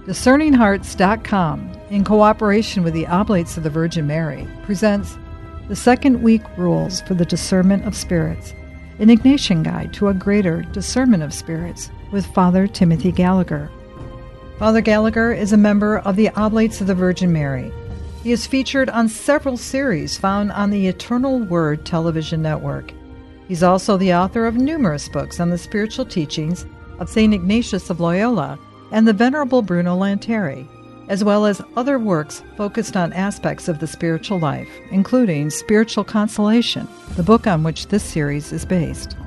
DiscerningHearts.com, in cooperation with the Oblates of the Virgin Mary, presents the Second Week Rules for the Discernment of Spirits, an Ignatian Guide to a Greater Discernment of Spirits, with Father Timothy Gallagher. Father Gallagher is a member of the Oblates of the Virgin Mary. He is featured on several series found on the Eternal Word television network. He's also the author of numerous books on the spiritual teachings of St. Ignatius of Loyola and the Venerable Bruno Lanteri, as well as other works focused on aspects of the spiritual life, including Spiritual Consolation, the book on which this series is based.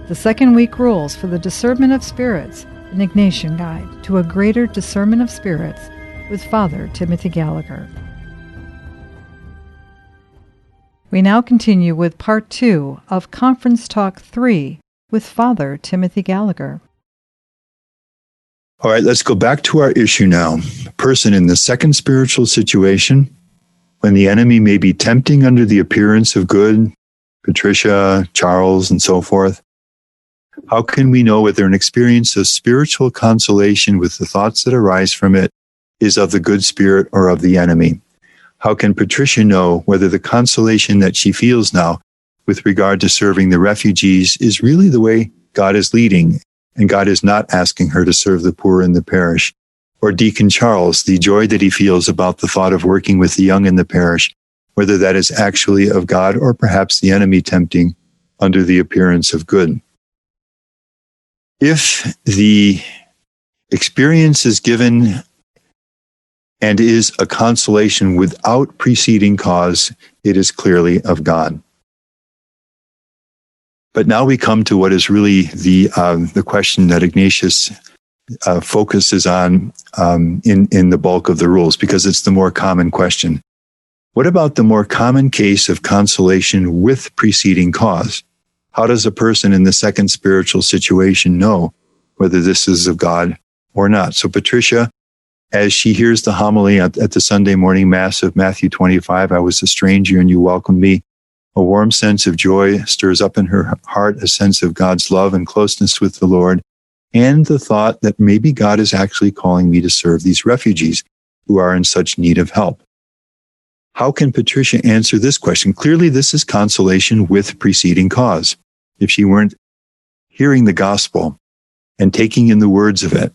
The Second Week Rules for the Discernment of Spirits, an Ignatian Guide to a Greater Discernment of Spirits, with Father Timothy Gallagher. We now continue with Part 2 of Conference Talk 3 with Father Timothy Gallagher. All right, let's go back to our issue now. A person in the second spiritual situation, when the enemy may be tempting under the appearance of good, Patricia, Charles, and so forth. How can we know whether an experience of spiritual consolation with the thoughts that arise from it is of the good spirit or of the enemy? How can Patricia know whether the consolation that she feels now with regard to serving the refugees is really the way God is leading, and God is not asking her to serve the poor in the parish? Or Deacon Charles, the joy that he feels about the thought of working with the young in the parish, whether that is actually of God or perhaps the enemy tempting under the appearance of good. If the experience is given and is a consolation without preceding cause, it is clearly of God. But now we come to what is really the question that Ignatius focuses on in the bulk of the rules, because it's the more common question. What about the more common case of consolation with preceding cause? How does a person in the second spiritual situation know whether this is of God or not? So Patricia, as she hears the homily at the Sunday morning Mass of Matthew 25, I was a stranger and you welcomed me, a warm sense of joy stirs up in her heart, a sense of God's love and closeness with the Lord, and the thought that maybe God is actually calling me to serve these refugees who are in such need of help. How can Patricia answer this question? Clearly, this is consolation with preceding cause. If she weren't hearing the gospel and taking in the words of it,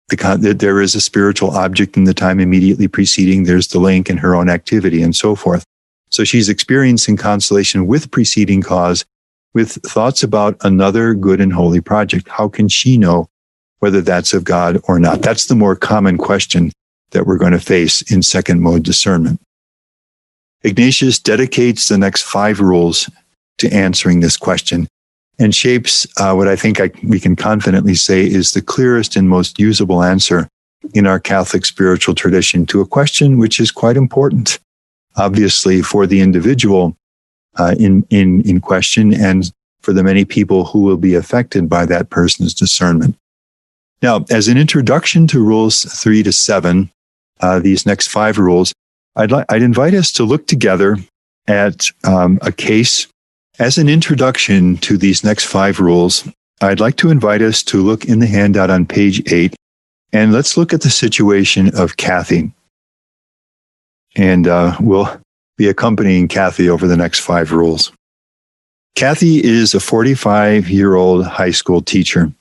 there is a spiritual object in the time immediately preceding, there's the link in her own activity and so forth. So she's experiencing consolation with preceding cause, with thoughts about another good and holy project. How can she know whether that's of God or not? That's the more common question that we're going to face in second mode discernment. Ignatius dedicates the next 5 rules to answering this question and shapes what I think we can confidently say is the clearest and most usable answer in our Catholic spiritual tradition to a question which is quite important, obviously, for the individual in question and for the many people who will be affected by that person's discernment. Now, as an introduction to rules 3 to 7, these next 5 rules, I'd invite us to look together at a case. As an introduction to these next 5 rules, I'd like to invite us to look in the handout on page 8, and let's look at the situation of Kathy. And we'll be accompanying Kathy over the next 5 rules. Kathy is a 45-year-old high school teacher.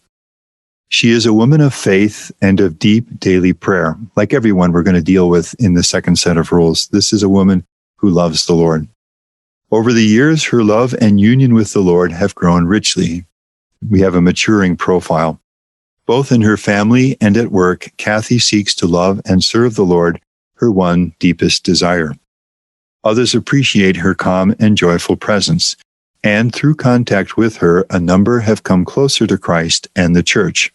She is a woman of faith and of deep daily prayer. Like everyone we're going to deal with in the second set of rules, this is a woman who loves the Lord. Over the years, her love and union with the Lord have grown richly. We have a maturing profile. Both in her family and at work, Kathy seeks to love and serve the Lord, her one deepest desire. Others appreciate her calm and joyful presence, and through contact with her, a number have come closer to Christ and the Church.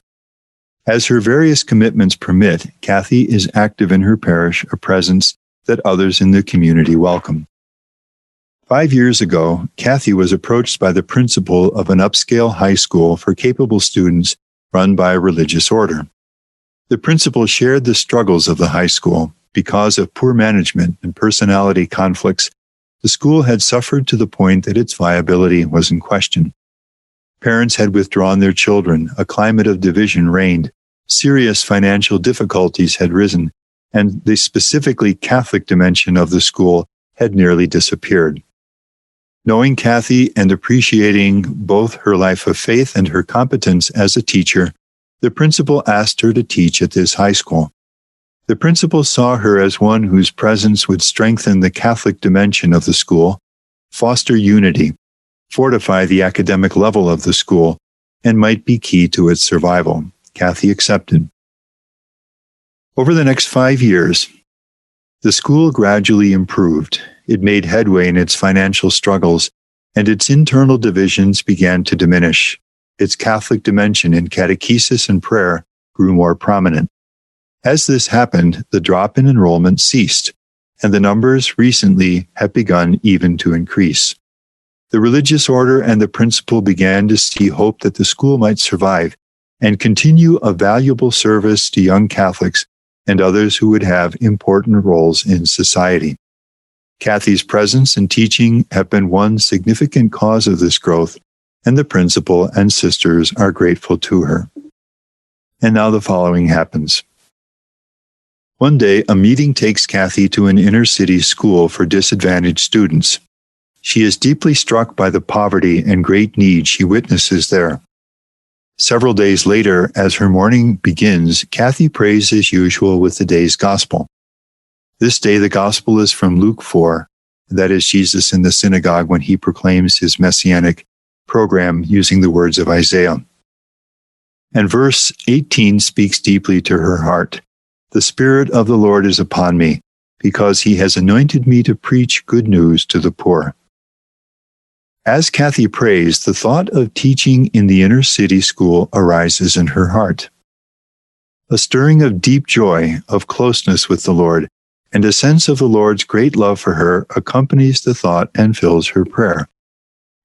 As her various commitments permit, Kathy is active in her parish, a presence that others in the community welcome. 5 years ago, Kathy was approached by the principal of an upscale high school for capable students run by a religious order. The principal shared the struggles of the high school. Because of poor management and personality conflicts, the school had suffered to the point that its viability was in question. Parents had withdrawn their children, a climate of division reigned, serious financial difficulties had risen, and the specifically Catholic dimension of the school had nearly disappeared. Knowing Kathy and appreciating both her life of faith and her competence as a teacher, the principal asked her to teach at this high school. The principal saw her as one whose presence would strengthen the Catholic dimension of the school, foster unity, fortify the academic level of the school, and might be key to its survival. Kathy accepted. Over the next 5 years, the school gradually improved. It made headway in its financial struggles, and its internal divisions began to diminish. Its Catholic dimension in catechesis and prayer grew more prominent. As this happened, the drop in enrollment ceased, and the numbers recently have begun even to increase. The religious order and the principal began to see hope that the school might survive and continue a valuable service to young Catholics and others who would have important roles in society. Kathy's presence and teaching have been one significant cause of this growth, and the principal and sisters are grateful to her. And now the following happens. One day, a meeting takes Kathy to an inner-city school for disadvantaged students. She is deeply struck by the poverty and great need she witnesses there. Several days later, as her morning begins, Kathy prays as usual with the day's gospel. This day, the gospel is from Luke 4, that is Jesus in the synagogue when he proclaims his messianic program using the words of Isaiah. And verse 18 speaks deeply to her heart. The Spirit of the Lord is upon me, because he has anointed me to preach good news to the poor. As Kathy prays, the thought of teaching in the inner city school arises in her heart. A stirring of deep joy, of closeness with the Lord, and a sense of the Lord's great love for her accompanies the thought and fills her prayer.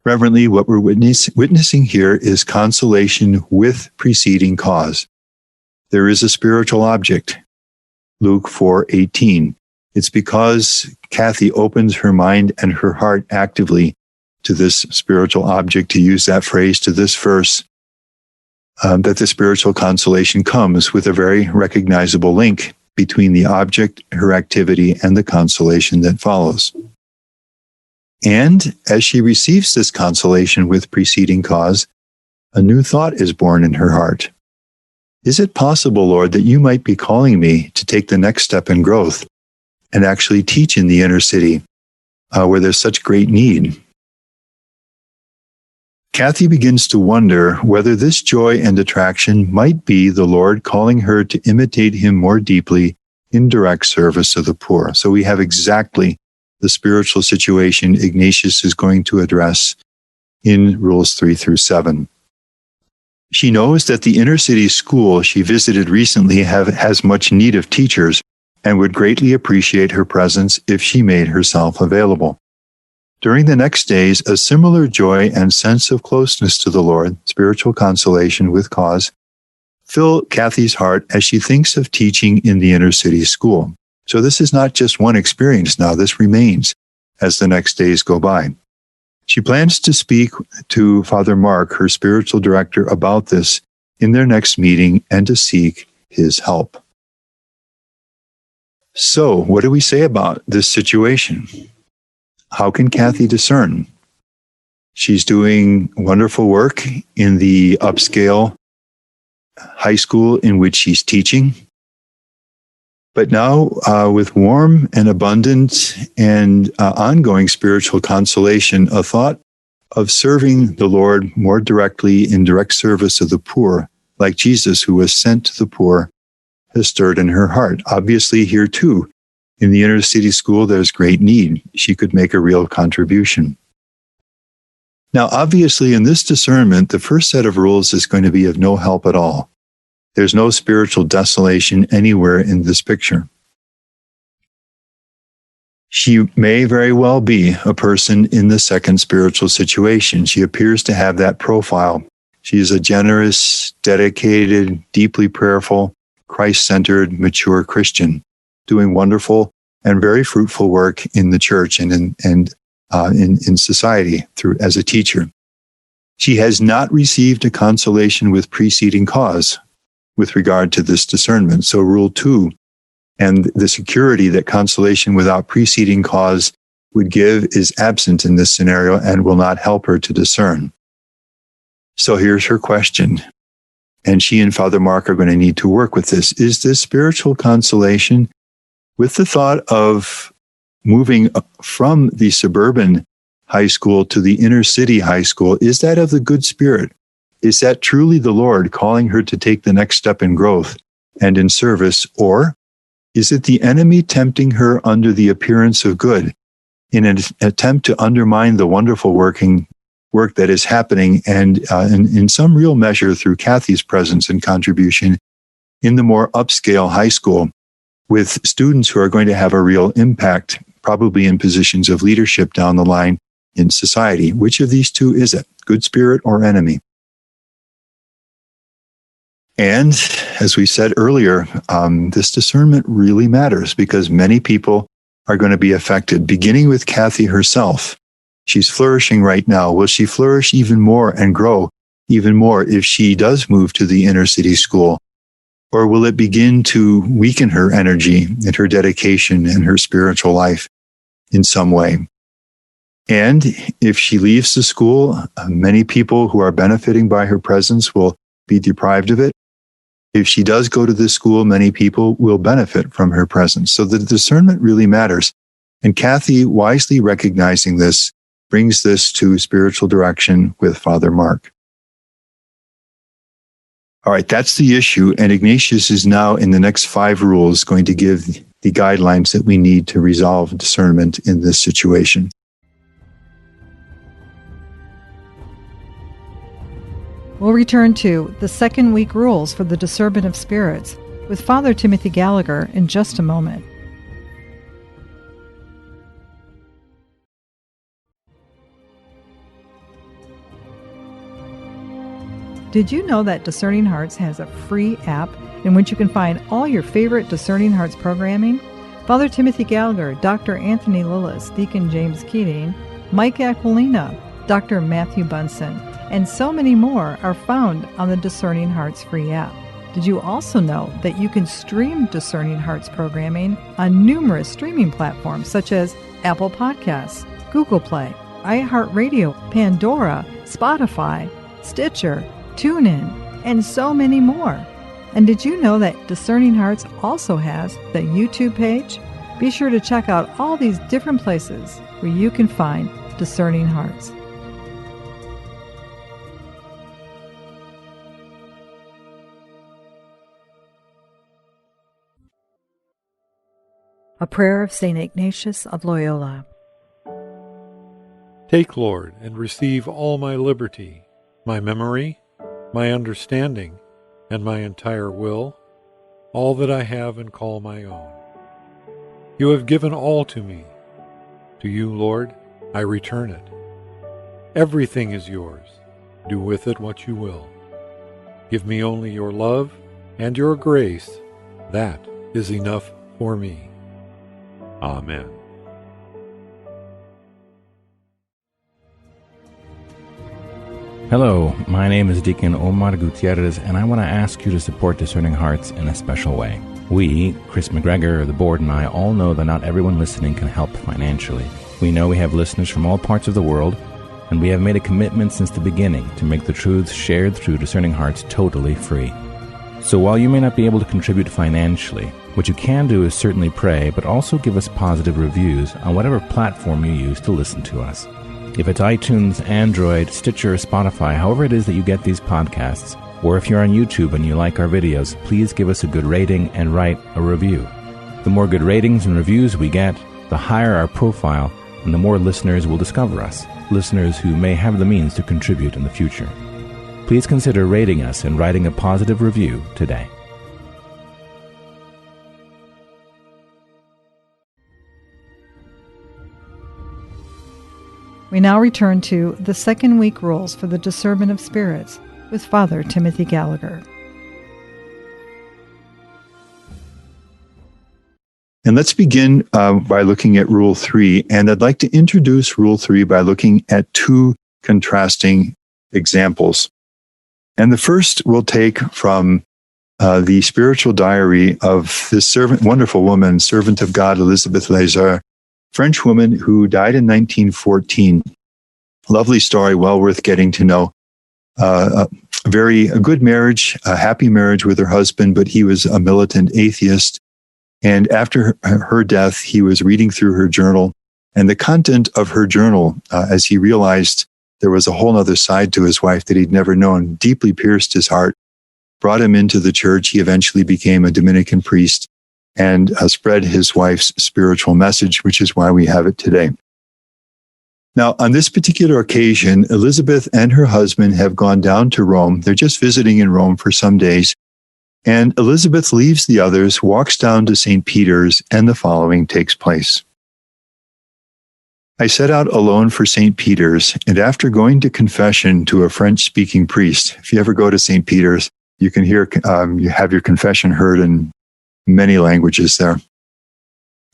Reverently, what we're witnessing here is consolation with preceding cause. There is a spiritual object. Luke 4:18. It's because Kathy opens her mind and her heart actively to this spiritual object, to use that phrase, to this verse, that the spiritual consolation comes with a very recognizable link between the object, her activity, and the consolation that follows. And as she receives this consolation with preceding cause, a new thought is born in her heart. Is it possible, Lord, that you might be calling me to take the next step in growth and actually teach in the inner city where there's such great need? Kathy begins to wonder whether this joy and attraction might be the Lord calling her to imitate him more deeply in direct service of the poor. So we have exactly the spiritual situation Ignatius is going to address in Rules 3 through 7. She knows that the inner city school she visited recently has much need of teachers and would greatly appreciate her presence if she made herself available. During the next days, a similar joy and sense of closeness to the Lord, spiritual consolation with cause, fill Kathy's heart as she thinks of teaching in the inner city school. So this is not just one experience now, this remains as the next days go by. She plans to speak to Father Mark, her spiritual director, about this in their next meeting and to seek his help. So, what do we say about this situation? How can Kathy discern? She's doing wonderful work in the upscale high school in which she's teaching. But now, with warm and abundant and ongoing spiritual consolation, a thought of serving the Lord more directly in direct service of the poor, like Jesus, who was sent to the poor, has stirred in her heart. Obviously, here too, in the inner city school, there's great need. She could make a real contribution. Now, obviously, in this discernment, the first set of rules is going to be of no help at all. There's no spiritual desolation anywhere in this picture. She may very well be a person in the second spiritual situation. She appears to have that profile. She is a generous, dedicated, deeply prayerful, Christ-centered, mature Christian, doing wonderful and very fruitful work in the church and in society as a teacher. She has not received a consolation with preceding cause. with regard to this discernment. So rule 2, and the security that consolation without preceding cause would give is absent in this scenario and will not help her to discern. So here's her question, and she and Father Mark are going to need to work with this. Is this spiritual consolation with the thought of moving from the suburban high school to the inner city high school? Is that of the good spirit? Is that truly the Lord calling her to take the next step in growth and in service? Or is it the enemy tempting her under the appearance of good in an attempt to undermine the wonderful work that is happening, and in some real measure through Kathy's presence and contribution in the more upscale high school with students who are going to have a real impact, probably in positions of leadership down the line in society? Which of these two is it, good spirit or enemy? And as we said earlier, this discernment really matters because many people are going to be affected, beginning with Kathy herself. She's flourishing right now. Will she flourish even more and grow even more if she does move to the inner city school? Or will it begin to weaken her energy and her dedication and her spiritual life in some way? And if she leaves the school, many people who are benefiting by her presence will be deprived of it. If she does go to this school, many people will benefit from her presence. So the discernment really matters. And Kathy, wisely recognizing this, brings this to spiritual direction with Father Mark. All right, that's the issue. And Ignatius is now, in the next 5 rules, going to give the guidelines that we need to resolve discernment in this situation. We'll return to the second week rules for the discernment of spirits with Father Timothy Gallagher in just a moment. Did you know that Discerning Hearts has a free app in which you can find all your favorite Discerning Hearts programming? Father Timothy Gallagher, Dr. Anthony Lillis, Deacon James Keating, Mike Aquilina, Dr. Matthew Bunson, and so many more are found on the Discerning Hearts free app. Did you also know that you can stream Discerning Hearts programming on numerous streaming platforms such as Apple Podcasts, Google Play, iHeartRadio, Pandora, Spotify, Stitcher, TuneIn, and so many more. And did you know that Discerning Hearts also has the YouTube page? Be sure to check out all these different places where you can find Discerning Hearts. A prayer of St. Ignatius of Loyola. Take, Lord, and receive all my liberty, my memory, my understanding, and my entire will, all that I have and call my own. You have given all to me. To you, Lord, I return it. Everything is yours. Do with it what you will. Give me only your love and your grace. That is enough for me. Amen. Hello, my name is Deacon Omar Gutierrez, and I want to ask you to support Discerning Hearts in a special way. We, Chris McGregor, the board, and I all know that not everyone listening can help financially. We know we have listeners from all parts of the world, and we have made a commitment since the beginning to make the truths shared through Discerning Hearts totally free. So while you may not be able to contribute financially, what you can do is certainly pray, but also give us positive reviews on whatever platform you use to listen to us. If it's iTunes, Android, Stitcher, Spotify, however it is that you get these podcasts, or if you're on YouTube and you like our videos, please give us a good rating and write a review. The more good ratings and reviews we get, the higher our profile, and the more listeners will discover us, listeners who may have the means to contribute in the future. Please consider rating us and writing a positive review today. We now return to the second week rules for the discernment of spirits with Father Timothy Gallagher. And let's begin by looking at Rule 3. And I'd like to introduce Rule 3 by looking at 2 contrasting examples. And the first we'll take from the spiritual diary of this wonderful woman, servant of God, Elizabeth Lazare, French woman who died in 1914. Lovely story, well worth getting to know. A good marriage, a happy marriage with her husband, but he was a militant atheist. And after her death, he was reading through her journal, and the content of her journal, as he realized there was a whole other side to his wife that he'd never known, deeply pierced his heart, brought him into the church. He eventually became a Dominican priest and spread his wife's spiritual message, which is why we have it today. Now, on this particular occasion, Elizabeth and her husband have gone down to Rome. They're just visiting in Rome for some days. And Elizabeth leaves the others, walks down to St. Peter's, and the following takes place. I set out alone for St. Peter's, and after going to confession to a French-speaking priest, if you ever go to St. Peter's, you can hear, you have your confession heard in many languages there.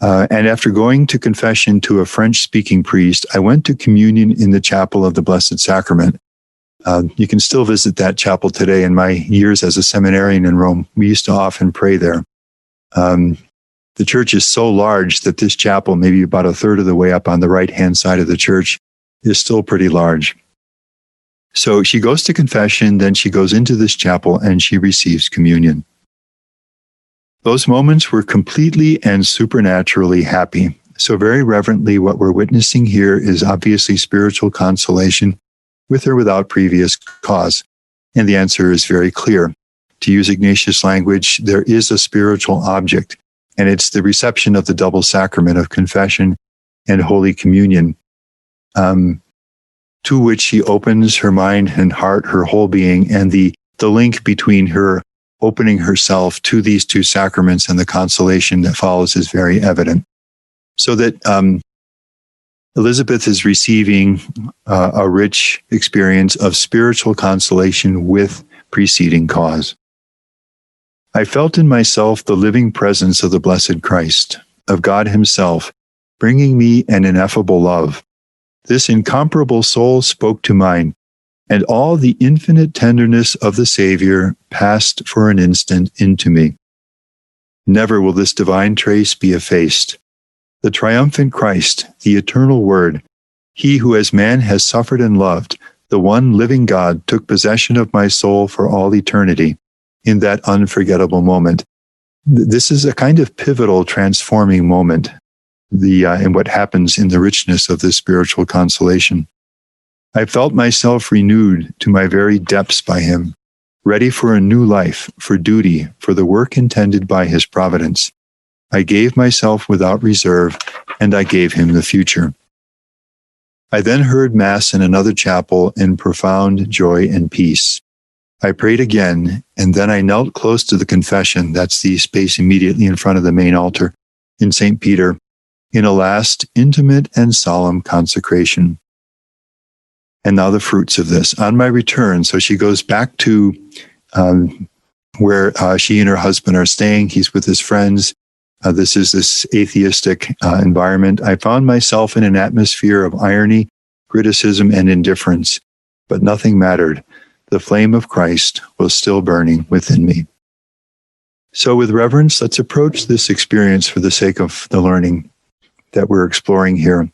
And after going to confession to a French-speaking priest, I went to communion in the chapel of the Blessed Sacrament. You can still visit that chapel today. In my years as a seminarian in Rome, we used to often pray there. The church is so large that this chapel, maybe about a third of the way up on the right-hand side of the church, is still pretty large. So she goes to confession, then she goes into this chapel and she receives communion. Those moments were completely and supernaturally happy. So very reverently, what we're witnessing here is obviously spiritual consolation, with or without previous cause. And the answer is very clear. To use Ignatius' language, there is a spiritual object, and it's the reception of the double sacrament of confession and Holy Communion, to which she opens her mind and heart, her whole being, and the link between her opening herself to these two sacraments and the consolation that follows is very evident. So that Elizabeth is receiving a rich experience of spiritual consolation with preceding cause. I felt in myself the living presence of the blessed Christ, of God himself, bringing me an ineffable love. This incomparable soul spoke to mine, and all the infinite tenderness of the Savior passed for an instant into me. Never will this divine trace be effaced. The triumphant Christ, the eternal Word, he who as man has suffered and loved, the one living God, took possession of my soul for all eternity in that unforgettable moment. This is a kind of pivotal, transforming moment, in what happens in the richness of this spiritual consolation. I felt myself renewed to my very depths by him, ready for a new life, for duty, for the work intended by his providence. I gave myself without reserve, and I gave him the future. I then heard Mass in another chapel in profound joy and peace. I prayed again, and then I knelt close to the confession, that's the space immediately in front of the main altar, in St. Peter, in a last intimate and solemn consecration. And now the fruits of this. On my return, so she goes back to where she and her husband are staying. He's with his friends. This is this atheistic environment. I found myself in an atmosphere of irony, criticism, and indifference, but nothing mattered. The flame of Christ was still burning within me. So with reverence, let's approach this experience for the sake of the learning that we're exploring here.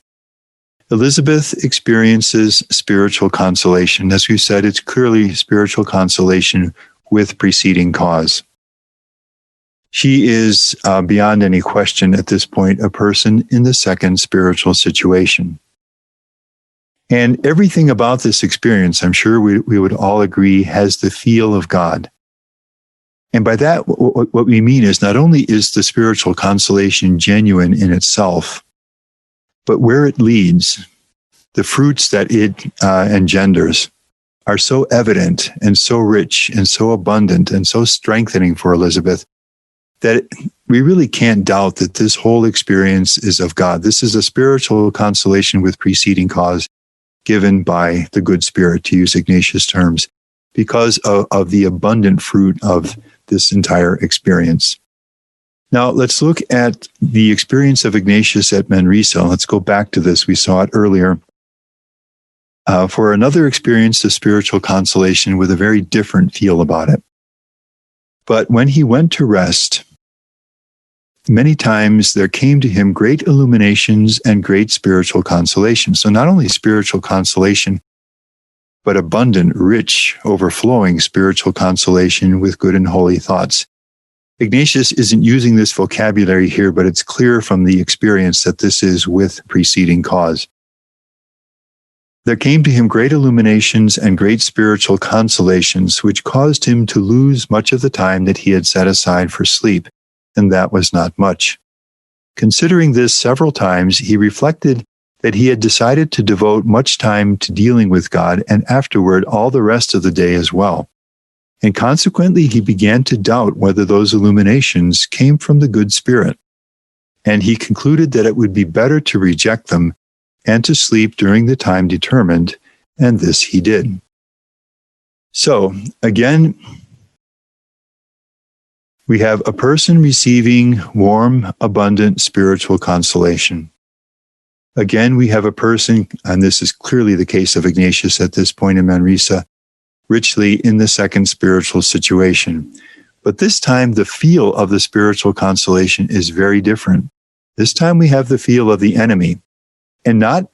Elizabeth experiences spiritual consolation. As we said, it's clearly spiritual consolation with preceding cause. She is, beyond any question at this point, a person in the second spiritual situation. And everything about this experience, I'm sure we would all agree, has the feel of God. And by that, what we mean is not only is the spiritual consolation genuine in itself, but where it leads, the fruits that it engenders are so evident and so rich and so abundant and so strengthening for Elizabeth that we really can't doubt that this whole experience is of God. This is a spiritual consolation with preceding cause given by the good Spirit, to use Ignatius' terms, because of the abundant fruit of this entire experience. Now, let's look at the experience of Ignatius at Manresa. Let's go back to this. We saw it earlier. For another experience of spiritual consolation with a very different feel about it. But when he went to rest, many times there came to him great illuminations and great spiritual consolation. So not only spiritual consolation, but abundant, rich, overflowing spiritual consolation with good and holy thoughts. Ignatius isn't using this vocabulary here, but it's clear from the experience that this is with preceding cause. There came to him great illuminations and great spiritual consolations, which caused him to lose much of the time that he had set aside for sleep, and that was not much. Considering this several times, he reflected that he had decided to devote much time to dealing with God and afterward all the rest of the day as well. And consequently, he began to doubt whether those illuminations came from the good spirit. And he concluded that it would be better to reject them and to sleep during the time determined, and this he did. So, again, we have a person receiving warm, abundant spiritual consolation. Again, we have a person, and this is clearly the case of Ignatius at this point in Manresa, richly in the second spiritual situation. But this time, the feel of the spiritual consolation is very different. This time we have the feel of the enemy, and not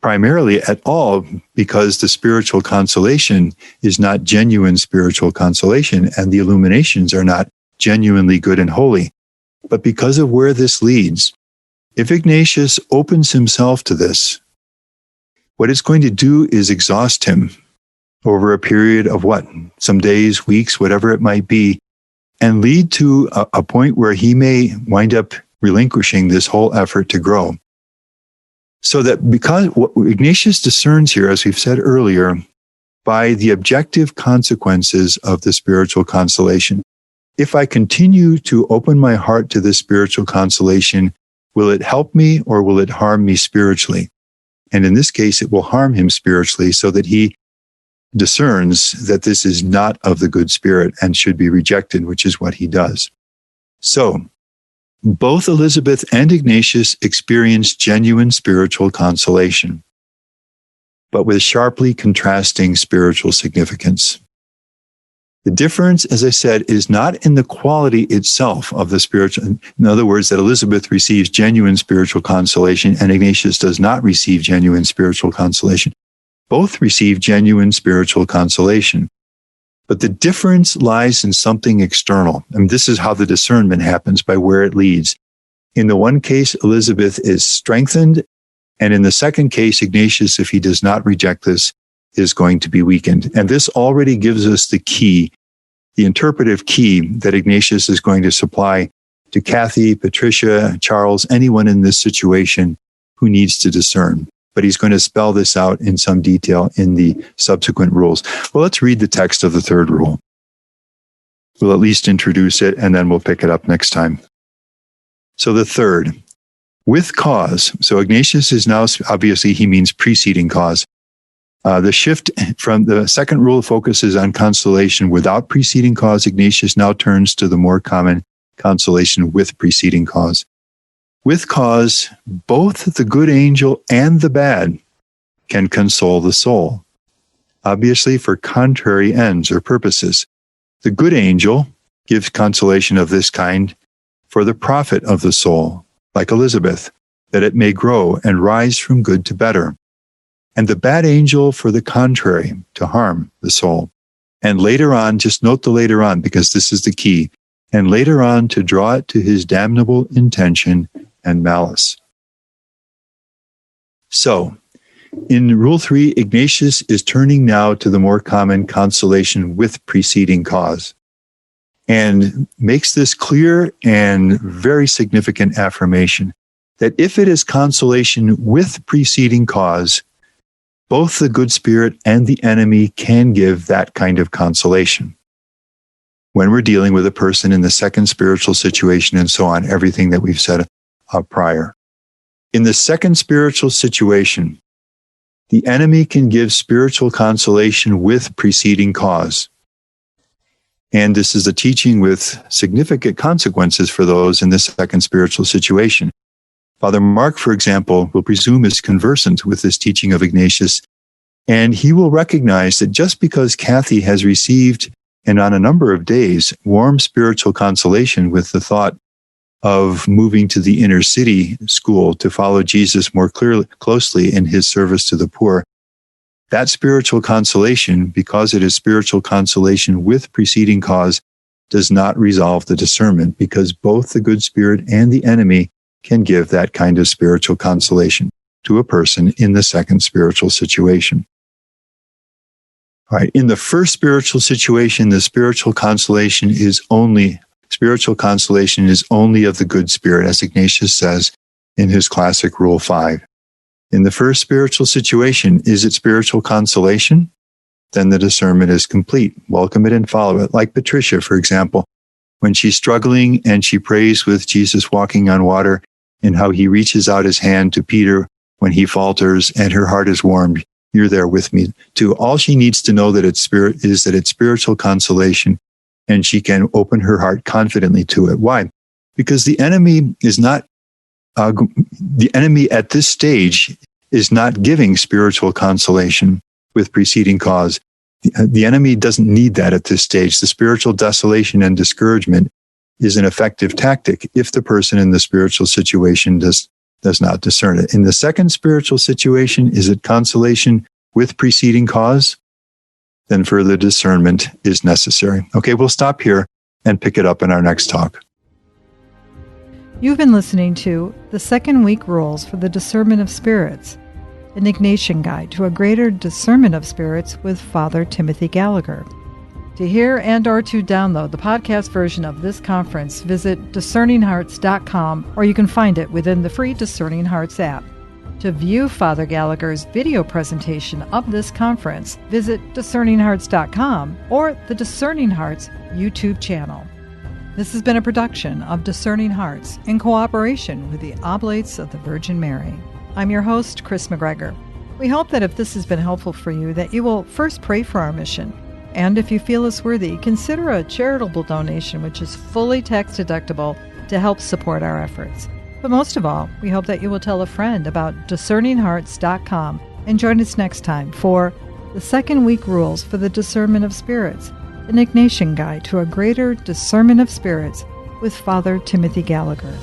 primarily at all because the spiritual consolation is not genuine spiritual consolation, and the illuminations are not genuinely good and holy, but because of where this leads. If Ignatius opens himself to this, what it's going to do is exhaust him over a period of some days, weeks, whatever it might be, and lead to a point where he may wind up relinquishing this whole effort to grow. So that because what Ignatius discerns here, as we've said earlier, by the objective consequences of the spiritual consolation, if I continue to open my heart to this spiritual consolation, will it help me or will it harm me spiritually? And in this case, it will harm him spiritually so that he discerns that this is not of the good spirit and should be rejected, which is what he does. So, both Elizabeth and Ignatius experienced genuine spiritual consolation, but with sharply contrasting spiritual significance. The difference, as I said, is not in the quality itself of the spiritual. In other words, that Elizabeth receives genuine spiritual consolation and Ignatius does not receive genuine spiritual consolation. Both receive genuine spiritual consolation. But the difference lies in something external. And this is how the discernment happens, by where it leads. In the one case, Elizabeth is strengthened. And in the second case, Ignatius, if he does not reject this, is going to be weakened. And this already gives us the key, the interpretive key that Ignatius is going to supply to Kathy, Patricia, Charles, anyone in this situation who needs to discern. But he's going to spell this out in some detail in the subsequent rules. Well, let's read the text of the third rule. We'll at least introduce it, and then we'll pick it up next time. So the third, with cause. So Ignatius is now, obviously, he means preceding cause. The shift from the second rule focuses on consolation without preceding cause. Ignatius now turns to the more common consolation with preceding cause. With cause, both the good angel and the bad can console the soul, obviously for contrary ends or purposes. The good angel gives consolation of this kind for the profit of the soul, like Elizabeth, that it may grow and rise from good to better. And the bad angel for the contrary, to harm the soul. And later on, just note the later on, because this is the key, and later on to draw it to his damnable intention and malice. So, in Rule 3, Ignatius is turning now to the more common consolation with preceding cause, and makes this clear and very significant affirmation that if it is consolation with preceding cause, both the good spirit and the enemy can give that kind of consolation. When we're dealing with a person in the second spiritual situation and so on, everything that we've said prior. In the second spiritual situation, the enemy can give spiritual consolation with preceding cause. And this is a teaching with significant consequences for those in this second spiritual situation. Father Mark, for example, will presume is conversant with this teaching of Ignatius, and he will recognize that just because Kathy has received and on a number of days, warm spiritual consolation with the thought of moving to the inner city school to follow Jesus more closely in his service to the poor. That spiritual consolation, because it is spiritual consolation with preceding cause, does not resolve the discernment, because both the good spirit and the enemy can give that kind of spiritual consolation to a person in the second spiritual situation. All right. In the first spiritual situation, the spiritual consolation is only of the good spirit, as Ignatius says in his classic Rule 5. In the first spiritual situation, is it spiritual consolation? Then the discernment is complete. Welcome it and follow it. Like Patricia, for example, when she's struggling and she prays with Jesus walking on water, and how he reaches out his hand to Peter when he falters and her heart is warmed. You're there with me too. All she needs to know that it's spiritual consolation, and she can open her heart confidently to it. Why? Because the enemy at this stage is not giving spiritual consolation with preceding cause. The enemy doesn't need that at this stage. The spiritual desolation and discouragement is an effective tactic if the person in the spiritual situation does not discern it. In the second spiritual situation, is it consolation with preceding cause? Then further discernment is necessary. Okay, we'll stop here and pick it up in our next talk. You've been listening to The Second Week Rules for the Discernment of Spirits, an Ignatian Guide to a Greater Discernment of Spirits with Father Timothy Gallagher. To hear and or to download the podcast version of this conference, visit discerninghearts.com, or you can find it within the free Discerning Hearts app. To view Father Gallagher's video presentation of this conference, visit discerninghearts.com or the Discerning Hearts YouTube channel. This has been a production of Discerning Hearts in cooperation with the Oblates of the Virgin Mary. I'm your host, Chris McGregor. We hope that if this has been helpful for you, that you will first pray for our mission. And if you feel us worthy, consider a charitable donation, which is fully tax deductible, to help support our efforts. But most of all, we hope that you will tell a friend about discerninghearts.com and join us next time for The Second Week Rules for the Discernment of Spirits, an Ignatian Guide to a Greater Discernment of Spirits with Father Timothy Gallagher.